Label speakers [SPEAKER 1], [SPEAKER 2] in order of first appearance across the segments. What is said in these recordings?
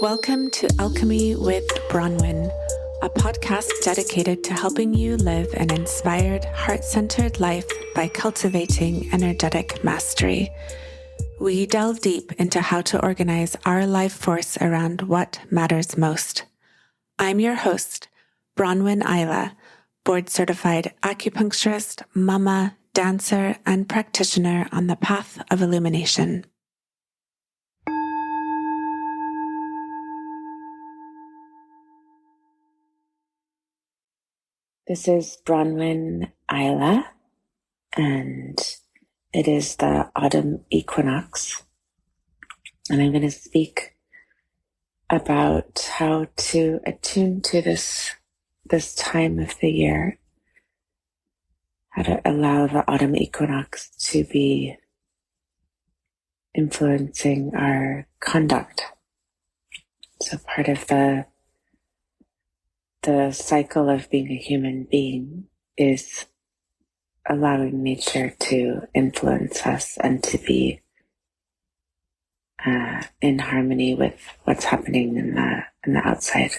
[SPEAKER 1] Welcome to Alchemy with Bronwyn, a podcast dedicated to helping you live an inspired, heart-centered life by cultivating energetic mastery. We delve deep into how to organize our life force around what matters most. I'm your host, Bronwyn Ayla, board-certified acupuncturist, mama, dancer, and practitioner on the path of illumination. This is Bronwyn Ayla, and it is the autumn equinox. And I'm going to speak about how to attune to this time of the year, how to allow the autumn equinox to be influencing our conduct. So part of the cycle of being a human being is allowing nature to influence us and to be in harmony with what's happening in the outside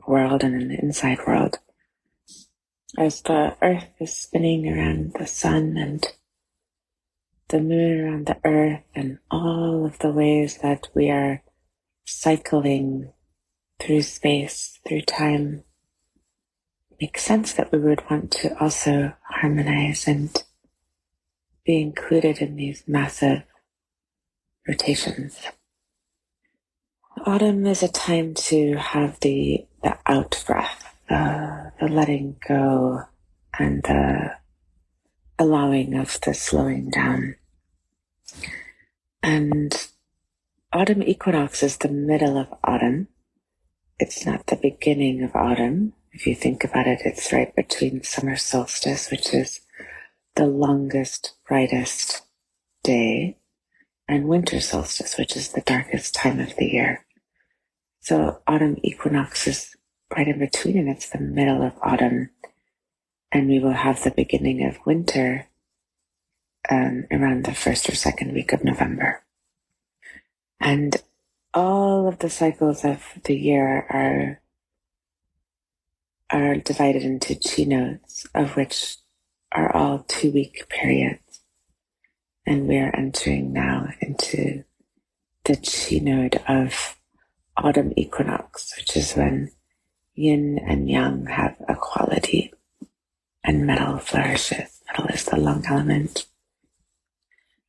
[SPEAKER 1] world and in the inside world. As the earth is spinning around the sun and the moon around the earth, and all of the ways that we are cycling through space, through time, makes sense that we would want to also harmonize and be included in these massive rotations. Autumn is a time to have the out breath, the letting go, and the allowing of the slowing down. And autumn equinox is the middle of autumn. It's not the beginning of autumn. If you think about it, it's right between summer solstice, which is the longest, brightest day, and winter solstice, which is the darkest time of the year. So autumn equinox is right in between, and it's the middle of autumn. And we will have the beginning of winter around the first or second week of November. And all of the cycles of the year are divided into chi nodes, of which are all 2-week periods. And we are entering now into the chi node of autumn equinox, which is when yin and yang have equality and metal flourishes. Metal is the lung element.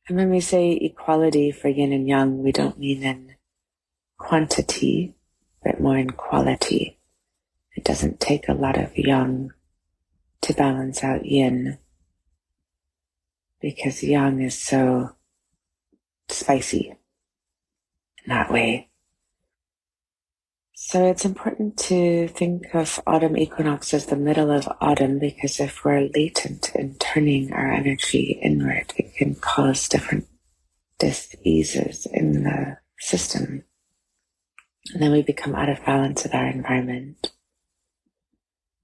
[SPEAKER 1] And when we say equality for yin and yang, we don't mean in quantity, but more in quality. It doesn't take a lot of yang to balance out yin, because yang is so spicy in that way. So it's important to think of autumn equinox as the middle of autumn, because if we're latent in turning our energy inward, it can cause different dis-eases in the system. And then we become out of balance with our environment.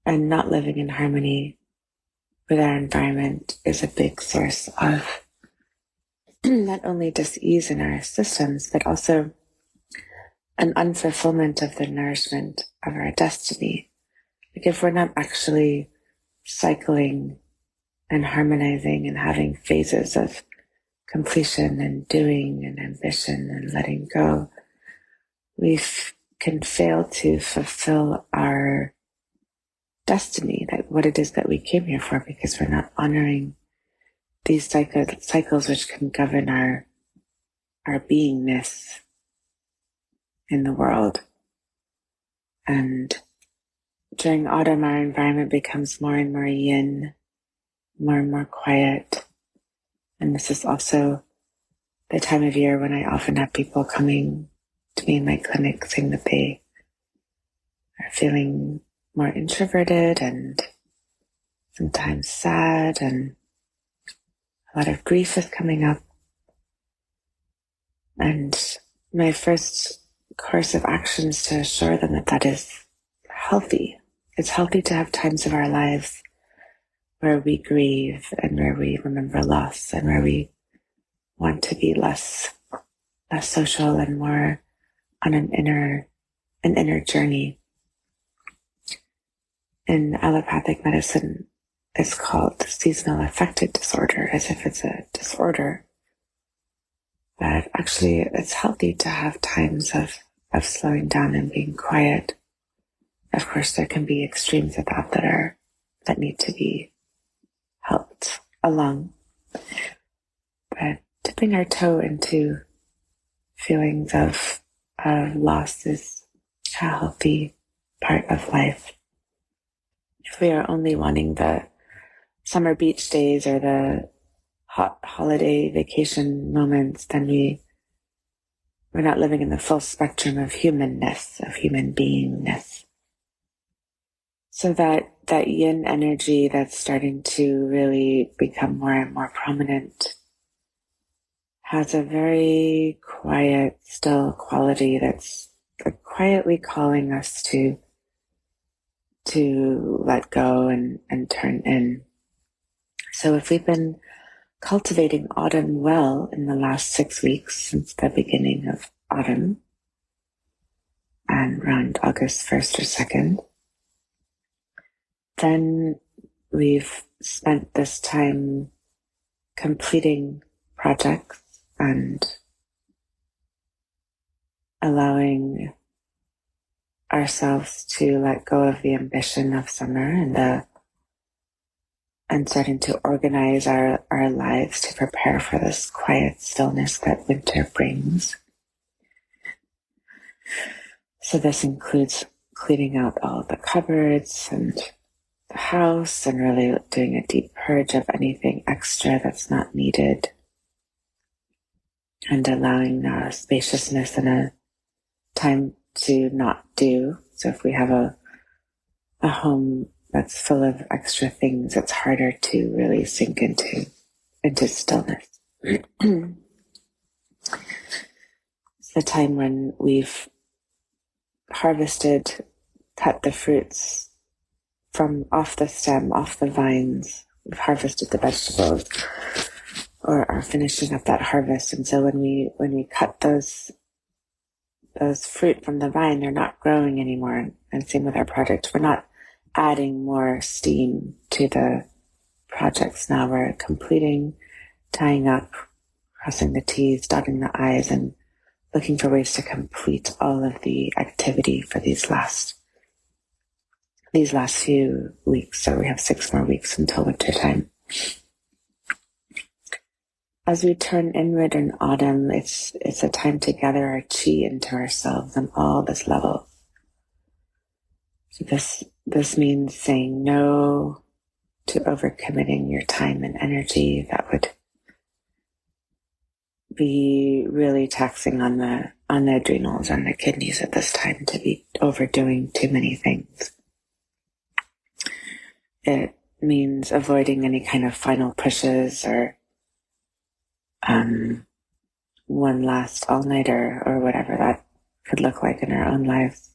[SPEAKER 1] And not living in harmony with our environment is a big source of not only dis-ease in our systems, but also an unfulfillment of the nourishment of our destiny. Like if we're not actually cycling and harmonizing and having phases of completion and doing and ambition and letting go, we can fail to fulfill our destiny, that what it is that we came here for, because we're not honoring these cycles which can govern our beingness in the world. And during autumn, our environment becomes more and more yin, more and more quiet. And this is also the time of year when I often have people coming to me in my clinic saying that they are feeling more introverted and sometimes sad, and a lot of grief is coming up. And my first course of action is to assure them that that is healthy. It's healthy to have times of our lives where we grieve and where we remember loss and where we want to be less social and more on an inner journey. In allopathic medicine, it's called seasonal affective disorder, as if it's a disorder. But actually, it's healthy to have times of slowing down and being quiet. Of course, there can be extremes of that need to be helped along. But dipping our toe into feelings of loss is a healthy part of life. If we are only wanting the summer beach days or the hot holiday vacation moments, then we're not living in the full spectrum of humanness, of human beingness. So that yin energy that's starting to really become more and more prominent has a very quiet, still quality that's quietly calling us to let go and turn in. So if we've been cultivating autumn well in the last 6 weeks since the beginning of autumn, and around August 1st or 2nd, then we've spent this time completing projects and allowing ourselves to let go of the ambition of summer and starting to organize our lives to prepare for this quiet stillness that winter brings. So this includes cleaning out all the cupboards and the house and really doing a deep purge of anything extra that's not needed, and allowing spaciousness and a time to not do. So if we have a home that's full of extra things, it's harder to really sink into stillness. It's the time when we've harvested, cut the fruits from off the stem, off the vines. We've harvested the vegetables or are finishing up that harvest. And so when we cut those fruit from the vine, they're not growing anymore. And same with our project. We're not adding more steam to the projects now. We're completing, tying up, crossing the T's, dotting the I's, and looking for ways to complete all of the activity for these last few weeks. So we have 6 more weeks until winter time. As we turn inward in autumn, it's a time to gather our chi into ourselves on all this level. So this means saying no to overcommitting your time and energy. That would be really taxing on the adrenals and the kidneys at this time, to be overdoing too many things. It means avoiding any kind of final pushes or one last all-nighter or whatever that could look like in our own lives,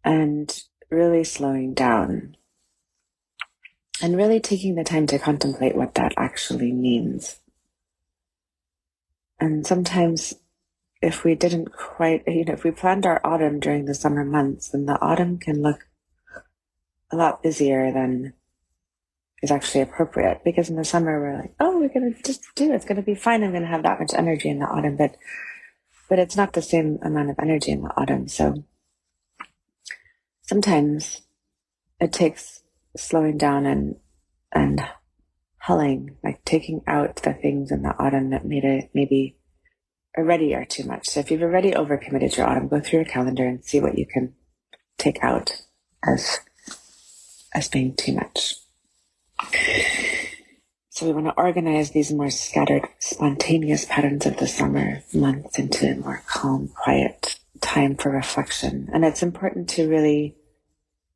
[SPEAKER 1] and really slowing down and really taking the time to contemplate what that actually means. And sometimes if we didn't quite, if we planned our autumn during the summer months, then the autumn can look a lot busier than is actually appropriate, because in the summer we're like, oh, we're going to just do it. It's going to be fine. I'm going to have that much energy in the autumn, but it's not the same amount of energy in the autumn. So sometimes it takes slowing down and hulling, like taking out the things in the autumn that maybe already are too much. So if you've already overcommitted your autumn, go through your calendar and see what you can take out as being too much. So we want to organize these more scattered, spontaneous patterns of the summer months into a more calm, quiet time for reflection. And it's important to really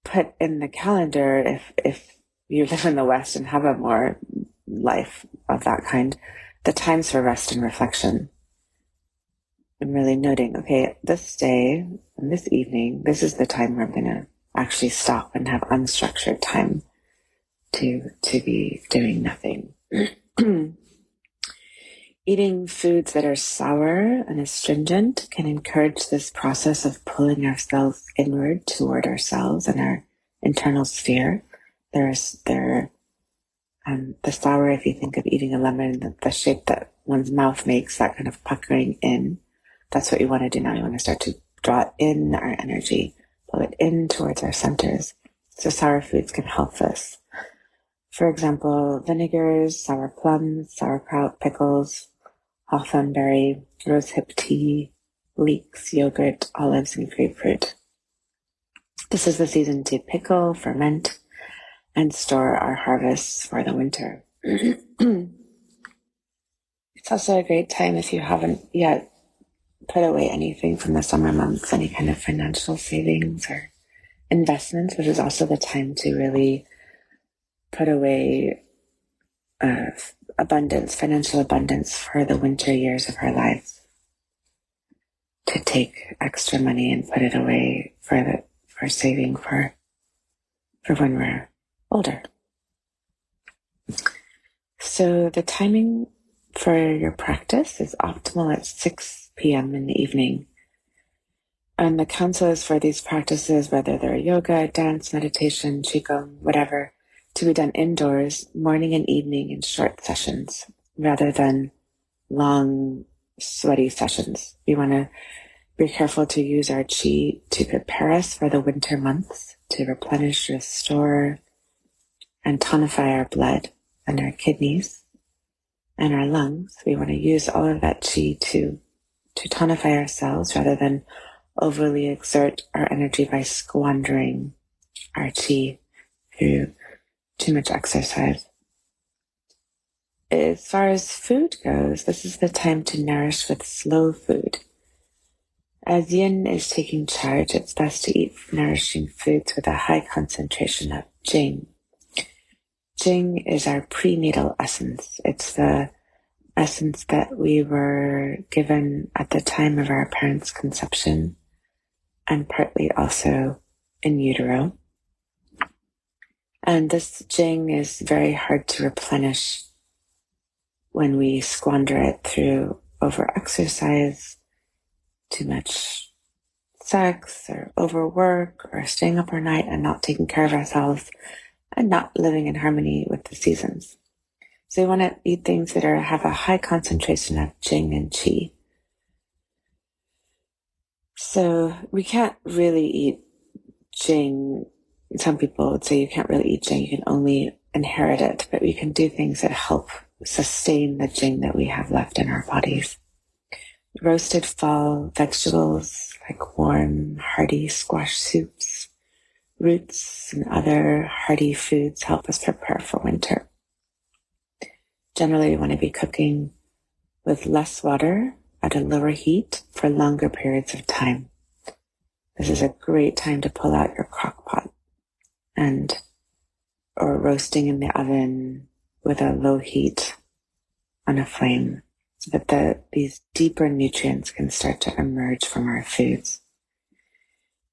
[SPEAKER 1] put in the calendar, if you live in the West and have a more life of that kind, the times for rest and reflection. And really noting, okay, this day and this evening, this is the time where I'm going to actually stop and have unstructured time to be doing nothing. Eating foods that are sour and astringent can encourage this process of pulling ourselves inward toward ourselves and our internal sphere. The sour, if you think of eating a lemon, the shape that one's mouth makes, that kind of puckering in, that's what you want to do now. You want to start to draw in our energy, pull it in towards our centers. So sour foods can help this. For example, vinegars, sour plums, sauerkraut, pickles, hawthorn berry, rosehip tea, leeks, yogurt, olives, and grapefruit. This is the season to pickle, ferment, and store our harvests for the winter. It's also a great time if you haven't yet put away anything from the summer months, any kind of financial savings or investments. This is also the time to really put away abundance, financial abundance for the winter years of our lives. To take extra money and put it away for saving for when we're older. So the timing for your practice is optimal at 6 p.m. in the evening. And the counsel is for these practices, whether they're yoga, dance, meditation, qigong, whatever, to be done indoors, morning and evening in short sessions, rather than long, sweaty sessions. We want to be careful to use our qi to prepare us for the winter months, to replenish, restore, and tonify our blood and our kidneys and our lungs. We want to use all of that qi to tonify ourselves rather than overly exert our energy by squandering our qi through too much exercise. As far as food goes, this is the time to nourish with slow food. As yin is taking charge, it's best to eat nourishing foods with a high concentration of jing. Jing is our prenatal essence. It's the essence that we were given at the time of our parents' conception, and partly also in utero. And this jing is very hard to replenish when we squander it through over-exercise, too much sex, or overwork, or staying up all night and not taking care of ourselves, and not living in harmony with the seasons. So we want to eat things that have a high concentration of jing and qi. So we can't really eat jing. Some people would say you can't really eat jing, you can only inherit it, but we can do things that help sustain the jing that we have left in our bodies. Roasted fall vegetables like warm, hearty squash soups, roots, and other hearty foods help us prepare for winter. Generally, we want to be cooking with less water at a lower heat for longer periods of time. This is a great time to pull out your crock pot or roasting in the oven with a low heat on a flame, so that these deeper nutrients can start to emerge from our foods.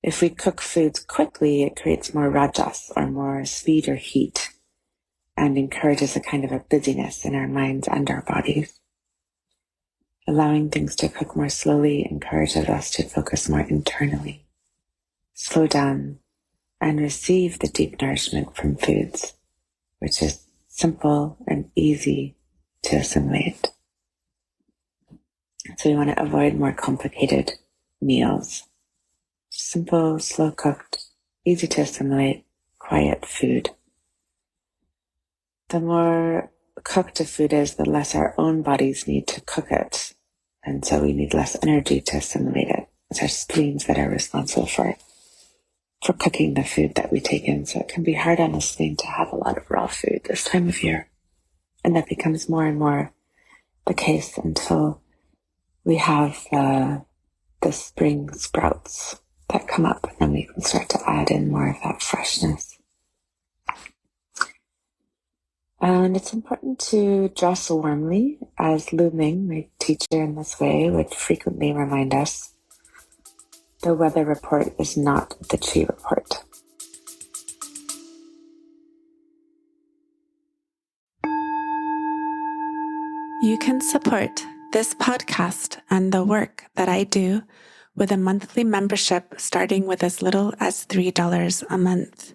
[SPEAKER 1] If we cook foods quickly, it creates more rajas, or more speed or heat, and encourages a kind of a busyness in our minds and our bodies. Allowing things to cook more slowly encourages us to focus more internally, slow down, and receive the deep nourishment from foods, which is simple and easy to assimilate. So we want to avoid more complicated meals. Simple, slow cooked, easy to assimilate, quiet food. The more cooked a food is, the less our own bodies need to cook it. And so we need less energy to assimilate it. It's our spleens that are responsible for cooking the food that we take in. So it can be hard on the spleen to have a lot of raw food this time of year. And that becomes more and more the case until we have the spring sprouts that come up, and then we can start to add in more of that freshness. And it's important to dress warmly, as Lu Ming, my teacher in this way, would frequently remind us. The weather report is not the Qi report.
[SPEAKER 2] You can support this podcast and the work that I do with a monthly membership starting with as little as $3 a month.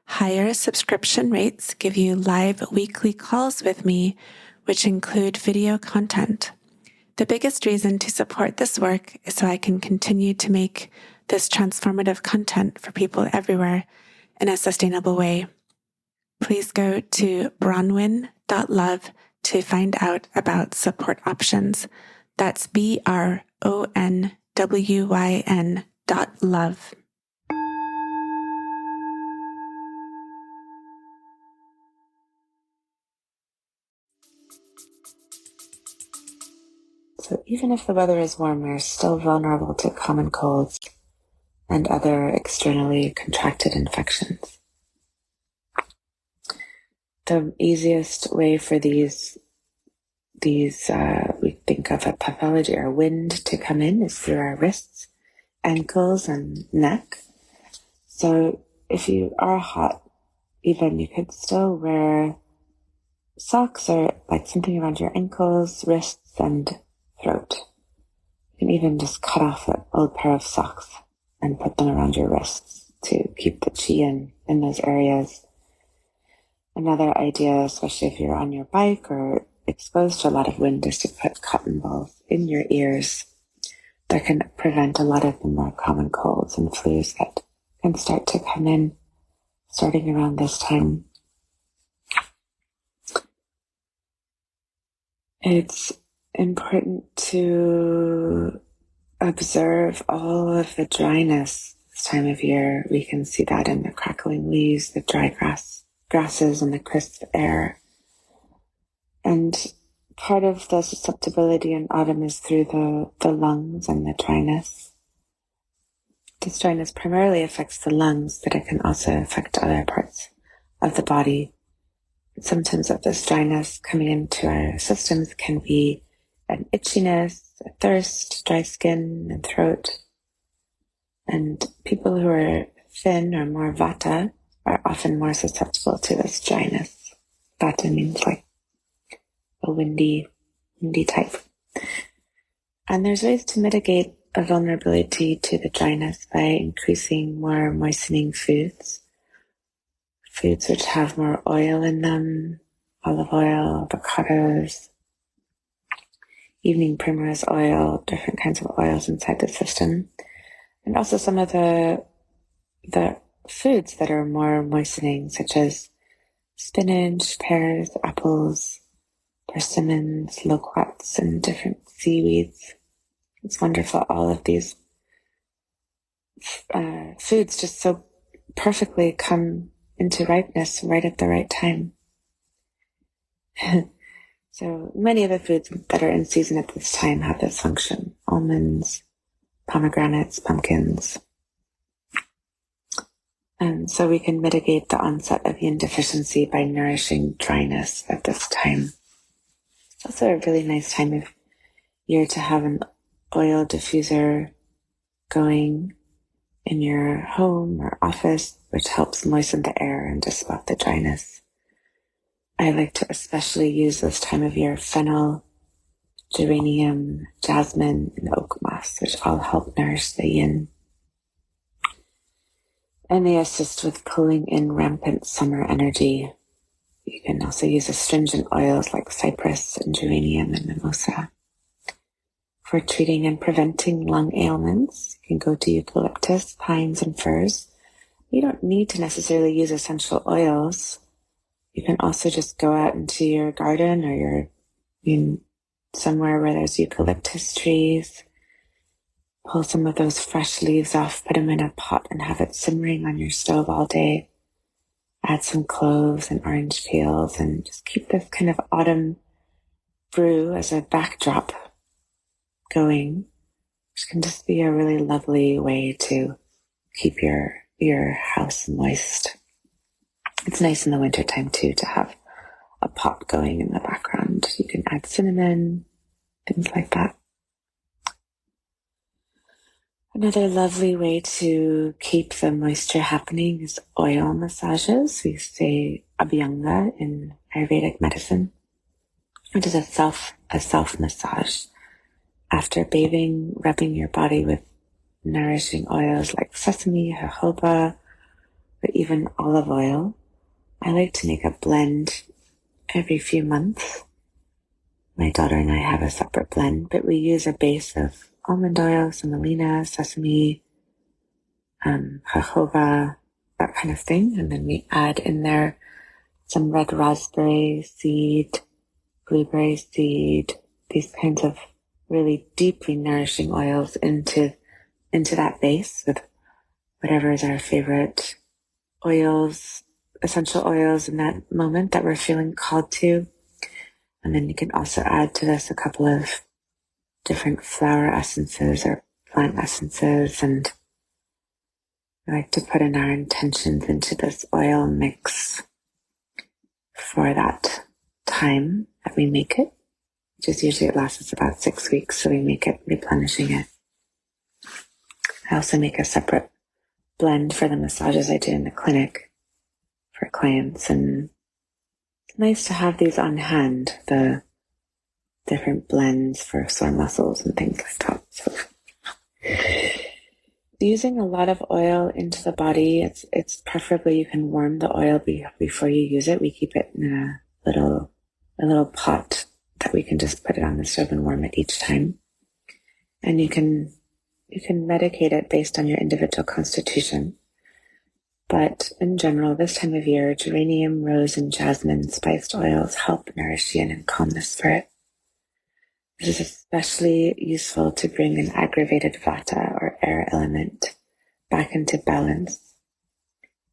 [SPEAKER 2] Higher subscription rates give you live weekly calls with me, which include video content. The biggest reason to support this work is so I can continue to make this transformative content for people everywhere in a sustainable way. Please go to bronwyn.love to find out about support options. That's BRONWYN.love.
[SPEAKER 1] So even if the weather is warm, we're still vulnerable to common colds and other externally contracted infections. The easiest way for these we think of a pathology or wind to come in is through our wrists, ankles, and neck. So if you are hot, even you could still wear socks or like something around your ankles, wrists, and throat. You can even just cut off an old pair of socks and put them around your wrists to keep the chi in those areas. Another idea, especially if you're on your bike or exposed to a lot of wind, is to put cotton balls in your ears. That can prevent a lot of the more common colds and flus that can start to come in starting around this time. It's important to observe all of the dryness this time of year. We can see that in the crackling leaves, the dry grasses, and the crisp air. And part of the susceptibility in autumn is through the lungs and the dryness. This dryness primarily affects the lungs, but it can also affect other parts of the body. Symptoms of this dryness coming into our systems can be an itchiness, a thirst, dry skin, and throat. And people who are thin or more vata are often more susceptible to this dryness. Vata means like a windy type. And there's ways to mitigate a vulnerability to the dryness by increasing more moistening foods. Foods which have more oil in them, olive oil, avocados, evening primrose oil, different kinds of oils inside the system. And also some of the foods that are more moistening, such as spinach, pears, apples, persimmons, loquats, and different seaweeds. It's wonderful. All of these foods just so perfectly come into ripeness right at the right time. So many of the foods that are in season at this time have this function. Almonds, pomegranates, pumpkins. And so we can mitigate the onset of yin deficiency by nourishing dryness at this time. It's also a really nice time of year to have an oil diffuser going in your home or office, which helps moisten the air and disrupt the dryness. I like to especially use this time of year fennel, geranium, jasmine, and oak moss, which all help nourish the yin. And they assist with pulling in rampant summer energy. You can also use astringent oils like cypress and geranium and mimosa. For treating and preventing lung ailments, you can go to eucalyptus, pines, and firs. You don't need to necessarily use essential oils. You can also just go out into your garden or somewhere where there's eucalyptus trees. Pull some of those fresh leaves off, put them in a pot and have it simmering on your stove all day. Add some cloves and orange peels and just keep this kind of autumn brew as a backdrop going, which can just be a really lovely way to keep your house moist. It's nice in the wintertime too to have a pot going in the background. You can add cinnamon, things like that. Another lovely way to keep the moisture happening is oil massages. We say abhyanga in Ayurvedic medicine. which is a self massage. After bathing, rubbing your body with nourishing oils like sesame, jojoba, or even olive oil. I like to make a blend every few months. My daughter and I have a separate blend, but we use a base of almond oil, semolina, sesame, jojoba, that kind of thing. And then we add in there some red raspberry seed, blueberry seed, these kinds of really deeply nourishing oils into that base with whatever is our favorite oils, essential oils in that moment that we're feeling called to. And then you can also add to this a couple of different flower essences or plant essences. And I like to put in our intentions into this oil mix for that time that we make it, which is usually it lasts us about 6 weeks. So we make it replenishing it. I also make a separate blend for the massages I do in the clinic for clients. And it's nice to have these on hand, the different blends for sore muscles and things like that. So using a lot of oil into the body, it's preferably you can warm the oil before you use it. We keep it in a little pot that we can just put it on the stove and warm it each time. And you can medicate it based on your individual constitution. But in general, this time of year, geranium, rose, and jasmine spiced oils help nourish yin and calm the spirit. This is especially useful to bring an aggravated vata or air element back into balance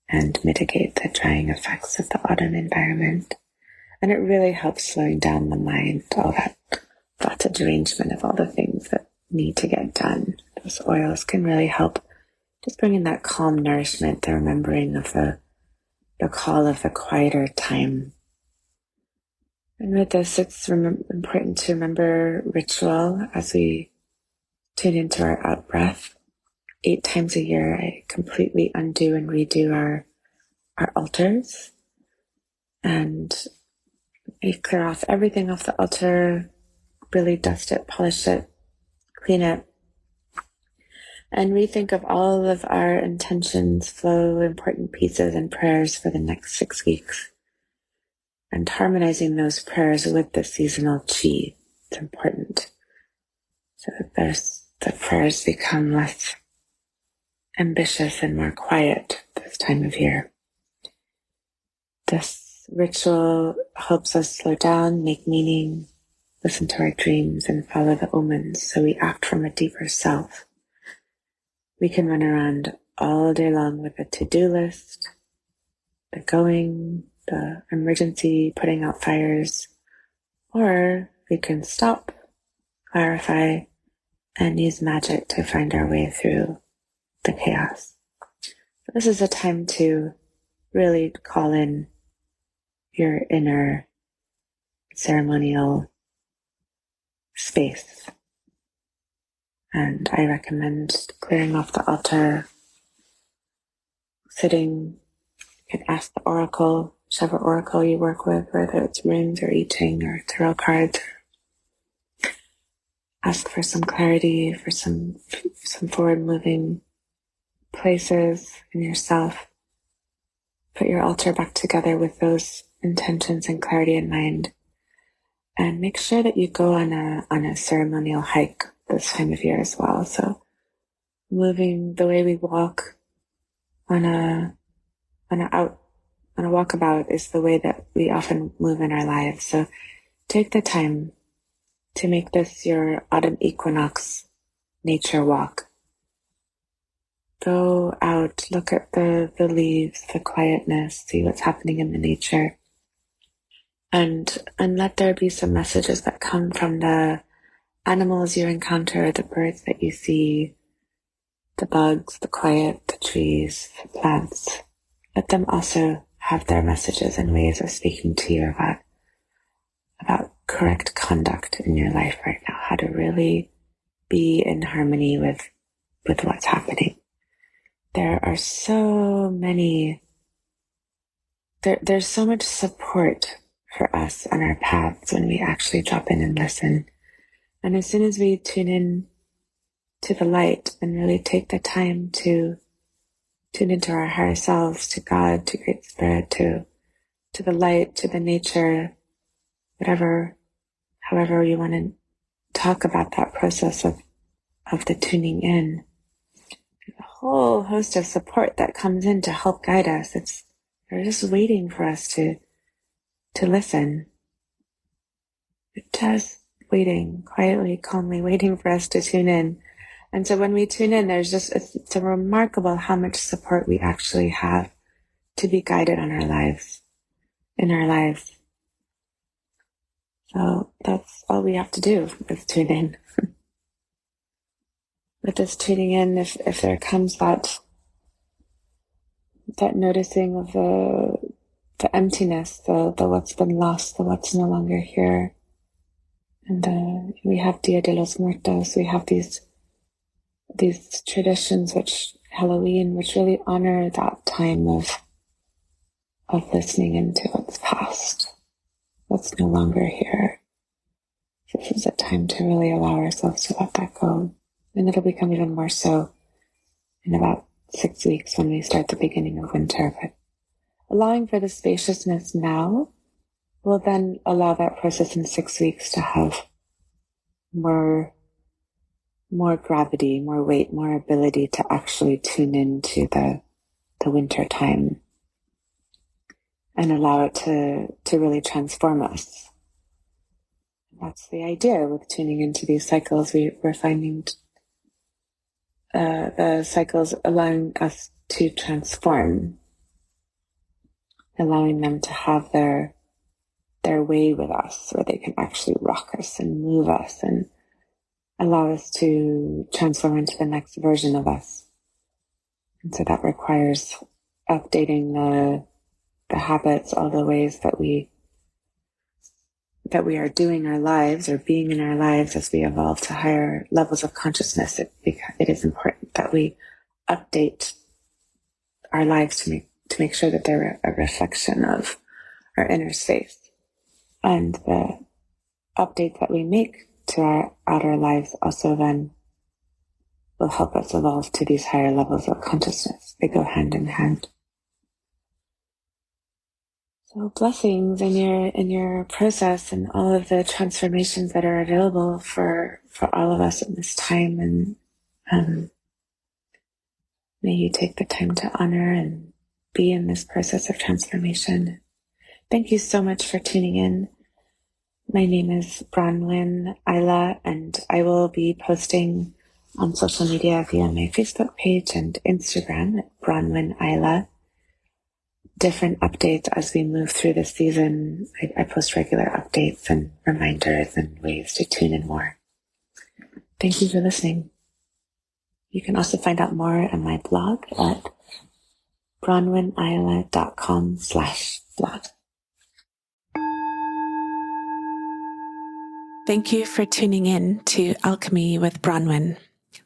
[SPEAKER 1] and mitigate the drying effects of the autumn environment. And it really helps slowing down the mind, all that vata derangement of all the things that need to get done. Those oils can really help just bring in that calm nourishment, the remembering of the call of the quieter time. And with this, it's important to remember ritual as we tune into our out breath. 8 times a year, I completely undo and redo our altars. And I clear off everything off the altar, really dust it, polish it, clean it, and rethink of all of our intentions, flow, important pieces, and prayers for the next 6 weeks. And harmonizing those prayers with the seasonal chi. It's important. So that the prayers become less ambitious and more quiet this time of year. This ritual helps us slow down, make meaning, listen to our dreams, and follow the omens so we act from a deeper self. We can run around all day long with a to-do list, the going, the emergency, putting out fires, or we can stop, clarify, and use magic to find our way through the chaos. This is a time to really call in your inner ceremonial space. And I recommend clearing off the altar, sitting. You can ask the oracle, whichever oracle you work with, whether it's runes or I Ching or tarot cards. Ask for some clarity, for some forward-moving places in yourself. Put your altar back together with those intentions and clarity in mind. And make sure that you go on a ceremonial hike this time of year as well. So moving the way we walk on a walkabout is the way that we often move in our lives. So take the time to make this your autumn equinox nature walk. Go out, look at the leaves, the quietness, see what's happening in the nature. And let there be some messages that come from the animals you encounter, the birds that you see, the bugs, the quiet, the trees, the plants. Let them also have their messages and ways of speaking to you about correct conduct in your life right now, how to really be in harmony with what's happening. There are so many, there's so much support for us on our paths when we actually drop in and listen. And as soon as we tune in to the light and really take the time to tune into our higher selves, to God, to Great Spirit, to the light, to the nature, however you want to talk about that process of the tuning in, there's a whole host of support that comes in to help guide us. They're just waiting for us to listen. They're just waiting, quietly, calmly waiting for us to tune in. And so when we tune in, it's remarkable how much support we actually have to be guided in our lives. So that's all we have to do is tune in. With this tuning in, if there comes that noticing of the emptiness, the what's been lost, the what's no longer here, and we have Dia de los Muertos, we have these traditions, Halloween, which really honor that time of listening into what's past, what's no longer here. This is a time to really allow ourselves to let that go. And it'll become even more so in about 6 weeks when we start the beginning of winter. But allowing for the spaciousness now will then allow that process in 6 weeks to have more gravity, more weight, more ability to actually tune into the winter time and allow it to really transform us. That's the idea with tuning into these cycles. We're finding the cycles allowing us to transform, allowing them to have their way with us, where they can actually rock us and move us and allow us to transform into the next version of us. And so that requires updating the habits, all the ways that we are doing our lives or being in our lives as we evolve to higher levels of consciousness. It is important that we update our lives to make sure that they're a reflection of our inner space. And the updates that we make to our outer lives also then will help us evolve to these higher levels of consciousness. They go hand in hand. So blessings in your process and all of the transformations that are available for all of us in this time. And may you take the time to honor and be in this process of transformation. Thank you so much for tuning in. My name is Bronwyn Ayla, and I will be posting on social media via my Facebook page and Instagram at Bronwyn Ayla. Different updates as we move through the season. I post regular updates and reminders and ways to tune in more. Thank you for listening. You can also find out more on my blog at bronwynayla.com/blog.
[SPEAKER 2] Thank you for tuning in to Alchemy with Bronwyn.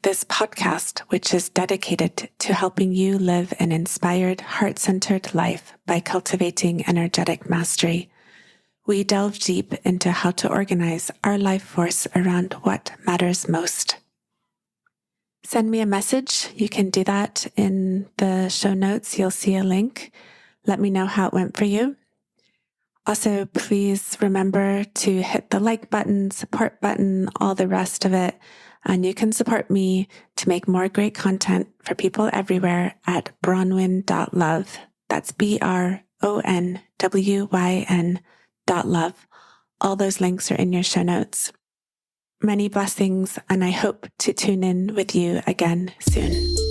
[SPEAKER 2] This podcast, which is dedicated to helping you live an inspired, heart-centered life by cultivating energetic mastery. We delve deep into how to organize our life force around what matters most. Send me a message. You can do that in the show notes. You'll see a link. Let me know how it went for you. Also, please remember to hit the like button, support button, all the rest of it. And you can support me to make more great content for people everywhere at bronwyn.love. That's BRONWYN.love. All those links are in your show notes. Many blessings, and I hope to tune in with you again soon.